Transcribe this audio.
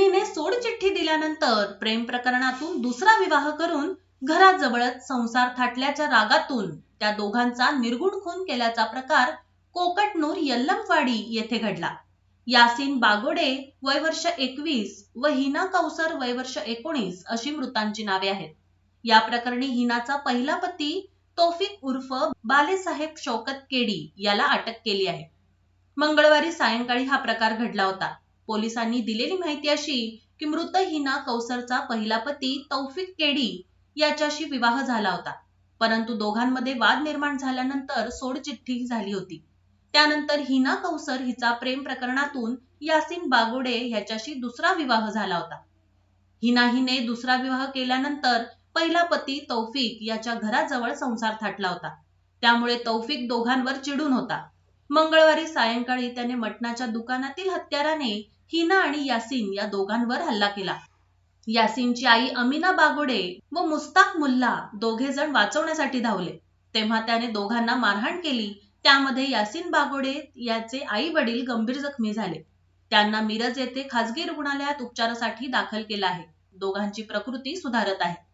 पत्नीने सोडचिठ्ठी दिल्यानंतर प्रेम प्रकरणातून दुसरा विवाह करून घराजवळच संसार थाटल्याच्या रागातून त्या दोघांचा निर्गुण खून केल्याचा प्रकार कोकटनूर यल्लमवाडी येथे घडला। यासीन बागोडे वय वर्ष 21 व हिना कौसर वय वर्ष 19 अशी मृतांची नावे आहेत। या प्रकरणी हिनाचा पहिला पती तौफिक उर्फ बालेसाहेब शौकत केडी याला अटक केली आहे। मंगळवारी सायंकाळी हा प्रकार घडला होता। पोलिसांनी दिलेली माहिती अशी की मृत हिना कौसरचा पहिला पती तौफिक केडी याच्याशी विवाह झाला होता, परंतु दोघांमध्ये वाद निर्माण झाल्यानंतर सोडचिठ्ठी झाली होती। त्यानंतर हिना कौसर हिचा प्रेम प्रकरणातून यासीन बागोडे याच्याशी दुसरा विवाह झाला होता। हिने दुसरा विवाह केल्यानंतर पहिला पती तौफिक याच्या घराजवळ संसार थाटला होता, त्यामुळे तौफिक दोघांवर चिडून होता। मंगळवारी सायंकाळी त्याने मटणाच्या दुकानातील हत्याराने हिना आणि यासीन या दोघांवर हल्ला केला। यासीनची आई अमिना बागोडे व मुस्ताक मुल्ला दोघे जण वाचवण्यासाठी धावले, तेव्हा त्याने दोघांना मारहाण केली। त्यामध्ये यासीन बागोडे याचे आई वडील गंभीर जखमी झाले। त्यांना मिरज येथे खासगी रुग्णालयात उपचारासाठी दाखल केले आहे। दोघांची प्रकृती सुधारत आहे।